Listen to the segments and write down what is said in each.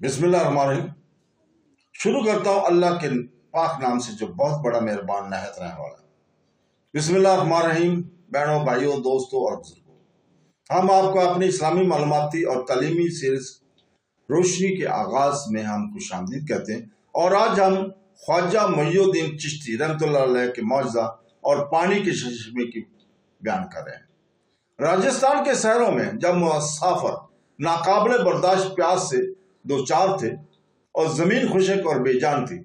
بسم اللہ الرحمن الرحیم۔ شروع کرتا ہوں اللہ کے پاک نام سے جو بہت بڑا مہربان نہایت رحم والا ہے۔ بسم اللہ الرحمن الرحیم۔ بہنوں، بھائیوں، دوستوں اور بزرگوں، ہم آپ کو اپنی اسلامی معلوماتی اور تعلیمی سیریز روشنی کے آغاز میں ہم خوش آمدید کہتے ہیں، اور آج ہم خواجہ محی الدین چشتی رحمۃ اللہ علیہ کے معجزہ اور پانی کے چشمے کی بیان کر رہے ہیں۔ راجستھان کے شہروں میں جب مسافر ناقابل برداشت پیاس سے دو چار تھے اور زمین خشک اور بے جان تھی،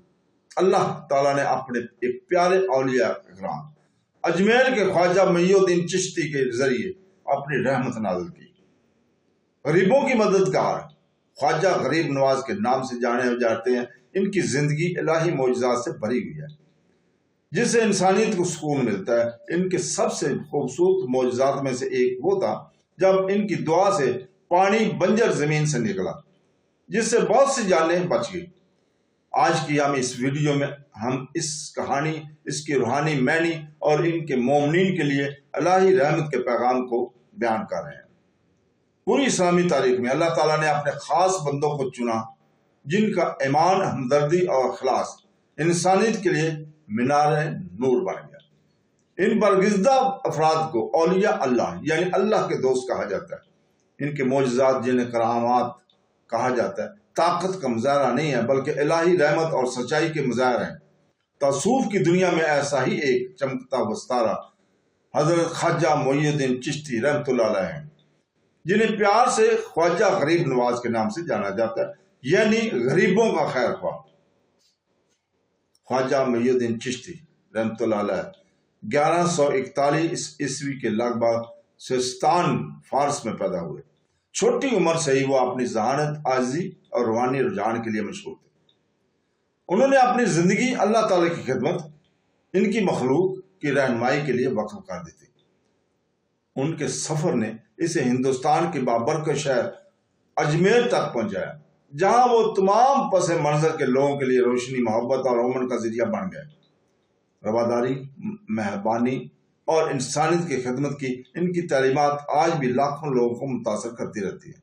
اللہ تعالیٰ نے اپنے ایک پیارے اولیاء اکرام اجمیر کے خواجہ محی الدین چشتی کے ذریعے اپنی رحمت نازل کی۔ غریبوں کی مددگار خواجہ غریب نواز کے نام سے جانے جاتے ہیں۔ ان کی زندگی الہی معجزات سے بھری ہوئی ہے، جس سے انسانیت کو سکون ملتا ہے۔ ان کے سب سے خوبصورت معجزات میں سے ایک وہ تھا جب ان کی دعا سے پانی بنجر زمین سے نکلا، جس سے بہت سی جانیں بچ گئی۔ آج کی ہم اس ویڈیو میں ہم اس کہانی، اس کی روحانی معنی اور ان کے مومنین کے لیے الہی رحمت کے پیغام کو بیان کر رہے ہیں۔ پوری اسلامی تاریخ میں اللہ تعالیٰ نے اپنے خاص بندوں کو چنا، جن کا ایمان، ہمدردی اور اخلاص انسانیت کے لیے مینار نور بن گیا۔ ان برگزیدہ افراد کو اولیاء اللہ یعنی اللہ کے دوست کہا جاتا ہے۔ ان کے معجزات، جنہیں کرامات کہا جاتا ہے، طاقت کا مظاہرہ نہیں ہے بلکہ الہی رحمت اور سچائی کے مظاہر ہیں۔ تصوف کی دنیا میں ایسا ہی ایک چمکتا ستارہ حضرت خواجہ محی الدین چشتی رحمۃ اللہ علیہ ہیں، جنہیں پیار سے خواجہ غریب نواز کے نام سے جانا جاتا ہے، یعنی غریبوں کا خیر خواہ۔ خواجہ محی الدین چشتی رحمۃ اللہ علیہ 1141 عیسوی کے لگ بھگ سیستان فارس میں پیدا ہوئے۔ چھوٹی عمر سے ہی وہ اپنی ذہانت، عاجزی اور روحانی رجحان کے لیے مشہور تھے۔ انہوں نے اپنی زندگی اللہ تعالیٰ کی خدمت، ان کی مخلوق کی رہنمائی کے لیے وقف کر دی تھی۔ ان کے سفر نے اسے ہندوستان کے بابرکت شہر اجمیر تک پہنچایا، جہاں وہ تمام پس منظر کے لوگوں کے لیے روشنی، محبت اور امن کا ذریعہ بن گئے۔ رواداری، مہربانی اور انسانیت کی خدمت کی ان کی تعلیمات آج بھی لاکھوں لوگوں کو متاثر کرتی رہتی ہے۔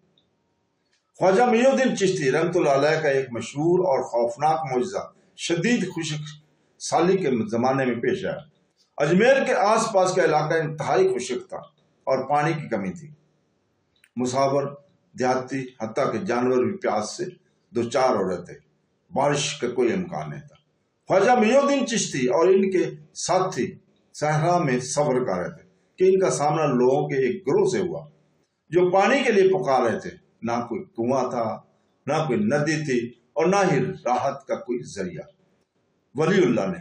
خواجہ محی الدین چشتی رحمۃ اللہ علیہ کا ایک مشہور اور خوفناک معجزہ شدید خشک سالی کے زمانے میں پیش آیا۔ اجمیر کے آس پاس کا علاقہ انتہائی خشک تھا اور پانی کی کمی تھی۔ مسافر، دیہاتی، حتیٰ کہ جانور بھی پیاس سے دو چار ہو رہے تھے۔ بارش کا کوئی امکان نہیں تھا۔ خواجہ محی الدین چشتی اور ان کے ساتھی صحرا میں سفر کر رہے تھے کہ ان کا سامنا لوگوں کے ایک گروہ سے ہوا جو پانی کے لیے پکار رہے تھے۔ نہ کوئی کنواں تھا، نہ کوئی ندی تھی، اور نہ ہی راحت کا کوئی ذریعہ۔ ولی اللہ نے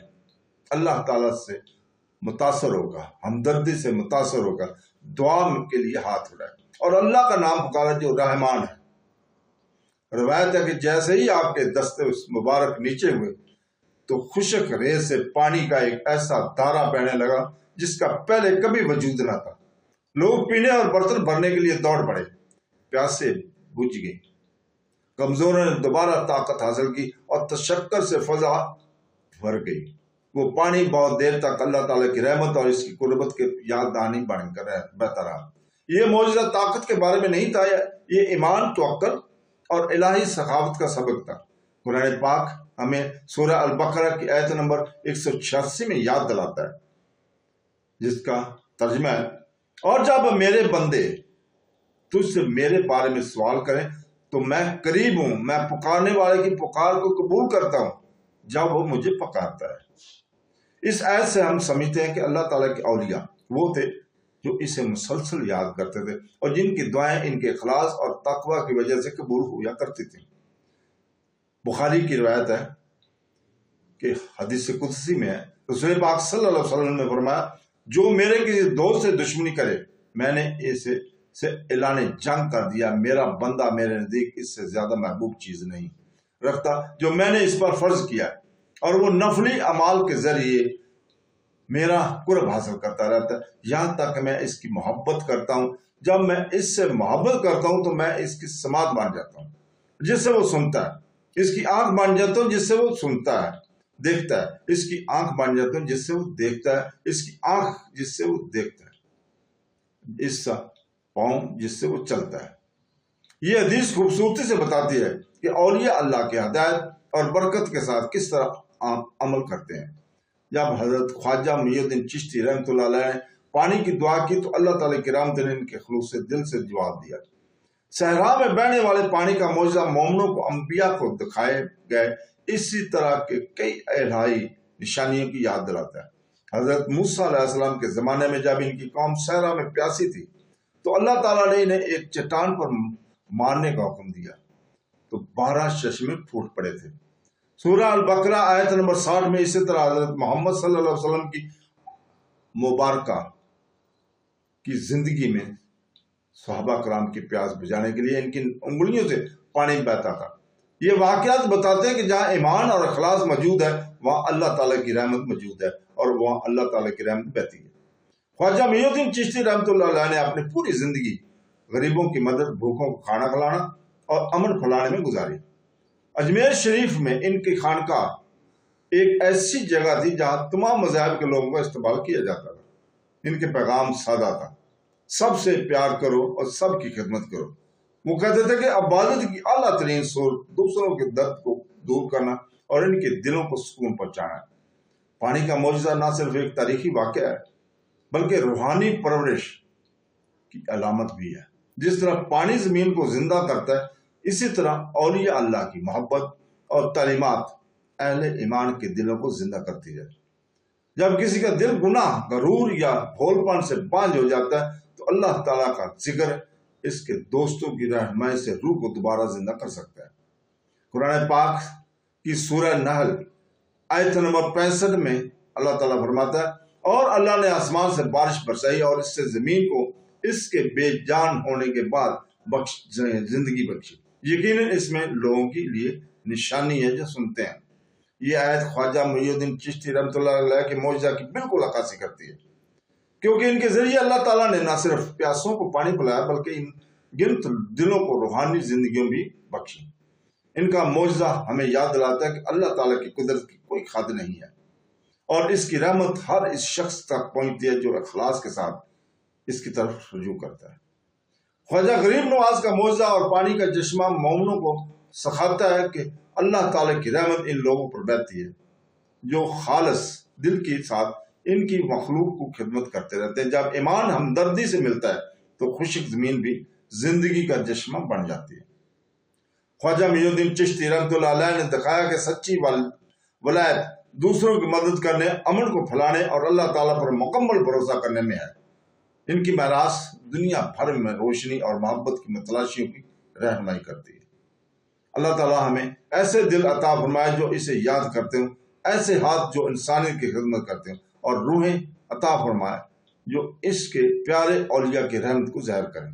اللہ تعالیٰ سے متاثر ہو کر، ہمدردی سے متاثر ہو کر دعا کے لیے ہاتھ اٹھائے اور اللہ کا نام پکارا جو رحمان ہے۔ روایت ہے کہ جیسے ہی آپ کے دستے مبارک نیچے ہوئے تو خشک ریت سے پانی کا ایک ایسا دھارا بہنے لگا جس کا پہلے کبھی وجود نہ تھا۔ لوگ پینے اور برتن بھرنے کے لیے دوڑ پڑے، پیاسے بجھ گئی، کمزوروں نے دوبارہ طاقت حاصل کی اور تشکر سے فضا بھر گئی۔ وہ پانی بہت دیر تک اللہ تعالیٰ کی رحمت اور اس کی قربت کے یاد دہانی بن کر بہتا رہا۔ یہ معجزہ طاقت کے بارے میں نہیں تھا، یہ ایمان، توکل اور الہی سخاوت کا سبق تھا۔ قرآن پاک ہمیں سورہ البقرہ کی آیت نمبر 186 میں یاد دلاتا ہے، جس کا ترجمہ ہے، اور جب میرے بندے تجھ سے میرے بارے میں سوال کریں تو میں قریب ہوں، میں پکارنے والے کی پکار کو قبول کرتا ہوں جب وہ مجھے پکارتا ہے۔ اس آیت سے ہم سمجھتے ہیں کہ اللہ تعالیٰ کے اولیاء وہ تھے جو اسے مسلسل یاد کرتے تھے اور جن کی دعائیں ان کے اخلاص اور تقوی کی وجہ سے قبول ہوا کرتی تھیں۔ بخاری کی روایت ہے کہ حدیث قدسی میں ہے، رسول پاک صلی اللہ علیہ وسلم نے فرمایا، جو میرے کسی دوست سے دشمنی کرے میں نے اسے اعلان جنگ کر دیا، میرا بندہ میرے نزدیک اس سے زیادہ محبوب چیز نہیں رکھتا جو میں نے اس پر فرض کیا ہے، اور وہ نفلی اعمال کے ذریعے میرا قرب حاصل کرتا رہتا ہے یہاں تک کہ میں اس کی محبت کرتا ہوں۔ جب میں اس سے محبت کرتا ہوں تو میں اس کی سماعت بن جاتا ہوں جس سے وہ سنتا ہے، اس کی آنکھ بن جاتا ہوں جس سے وہ سنتا ہے، دیکھتا ہے، اس کی آنکھ بن جاتا ہوں جس سے وہ دیکھتا ہے، اس کی آنکھ جس سے وہ دیکھتا ہے، اس کا پاؤں جس سے وہ چلتا ہے۔ یہ حدیث خوبصورتی سے بتاتی ہے کہ اولیاء اللہ کے ہدایت اور برکت کے ساتھ کس طرح عمل کرتے ہیں۔ جب حضرت خواجہ محی الدین چشتی رحمۃ اللہ علیہ نے پانی کی دعا کی تو اللہ تعالیٰ کی رحمت نے ان کے خلوص سے دل سے جواب دیا۔ صحرا میں بہنے والے پانی کا معجزہ مومنوں کو انبیاء کو دکھائے گئے اسی طرح کے کئی الہی نشانیوں کی یاد دلاتا ہے۔ حضرت موسیٰ علیہ السلام کے زمانے میں جب ان کی قوم صحرا میں پیاسی تھی تو اللہ تعالیٰ نے انہیں ایک چٹان پر مارنے کا حکم دیا تو 12 چشمے پھوٹ پڑے تھے۔ سورہ البقرہ آیت نمبر 60 میں اسی طرح حضرت محمد صلی اللہ علیہ وسلم کی مبارکہ کی زندگی میں صحابہ کرام کی پیاس بجھانے کے لیے ان کی انگلیوں سے پانی بہتا تھا۔ یہ واقعات بتاتے ہیں کہ جہاں ایمان اور اخلاص موجود ہے وہاں اللہ تعالیٰ کی رحمت موجود ہے اور وہاں اللہ تعالیٰ کی رحمت بہتی ہے۔ خواجہ محی الدین چشتی رحمۃ اللہ علیہ نے اپنی پوری زندگی غریبوں کی مدد، بھوکوں کو کھانا کھلانا اور امن پھیلانے میں گزاری۔ اجمیر شریف میں ان کی خانقاہ ایک ایسی جگہ تھی جہاں تمام مذاہب کے لوگوں کا استقبال کیا جاتا تھا۔ ان کے پیغام سادہ تھا، سب سے پیار کرو اور سب کی خدمت کرو۔ وہ کہتے تھے کہ عبادت کی اعلیٰ ترین صورت دوسروں کے درد کو دور کرنا اور ان کے دلوں کو سکون پہنچانا ہے۔ پانی کا معجزہ نہ صرف ایک تاریخی واقعہ ہے بلکہ روحانی پرورش کی علامت بھی ہے۔ جس طرح پانی زمین کو زندہ کرتا ہے اسی طرح اولیاء اللہ کی محبت اور تعلیمات اہل ایمان کے دلوں کو زندہ کرتی ہے۔ جب کسی کا دل گناہ، غرور یا بھول پن سے بانجھ ہو جاتا ہے تو اللہ تعالیٰ کا ذکر اس کے دوستوں کی رہنمائی سے روح کو دوبارہ زندہ کر سکتا ہے۔ قرآن پاک کی سورہ نحل آیت نمبر 65 میں اللہ تعالیٰ فرماتا ہے، اور اللہ نے آسمان سے بارش برسائی اور اس سے زمین کو اس کے بے جان ہونے کے بعد زندگی بخشی۔ یقیناً اس میں لوگوں کے لیے نشانی ہے جو سنتے ہیں۔ یہ آیت خواجہ محی الدین چشتی رحمۃ اللہ علیہ کے معجزہ کی بالکل عکاسی کرتی ہے، کیونکہ ان کے ذریعے اللہ تعالیٰ نے نہ صرف پیاسوں کو پانی پلایا بلکہ ان گنت دلوں کو روحانی زندگیوں بھی بخشی۔ ان کا معجزہ ہمیں یاد دلاتا ہے کہ اللہ تعالیٰ کی قدرت کی کوئی حد نہیں ہے اور اس کی رحمت ہر اس شخص تک پہنچتی ہے جو اخلاص کے ساتھ اس کی طرف رجوع کرتا ہے۔ خواجہ غریب نواز کا معجزہ اور پانی کا چشمہ مومنوں کو سکھاتا ہے کہ اللہ تعالیٰ کی رحمت ان لوگوں پر بہتی ہے جو خالص دل کے ساتھ ان کی مخلوق کو خدمت کرتے رہتے ہیں۔ جب ایمان ہمدردی سے ملتا ہے تو خشک زمین بھی زندگی کا چشمہ بن جاتی ہے۔ خواجہ محی الدین چشتی رحمۃ اللہ علیہ نے دکھایا کہ سچی ولایت دوسروں کی مدد کرنے، امن کو پھیلانے اور اللہ تعالیٰ پر مکمل بھروسہ کرنے میں ہے۔ ان کی میراث دنیا بھر میں روشنی اور محبت کی متلاشیوں کی رہنمائی کرتی ہے۔ اللہ تعالیٰ ہمیں ایسے دل عطا فرمائے جو اسے یاد کرتے ہوں، ایسے ہاتھ جو انسانیت کی خدمت کرتے ہوں، اور روحیں عطا فرمائے جو اس کے پیارے اولیاء کی رحمت کو ظاہر کریں۔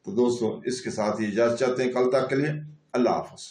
تو دوستو اس کے ساتھ ہی اجازت چاہتے ہیں، کل تک کے لیے اللہ حافظ۔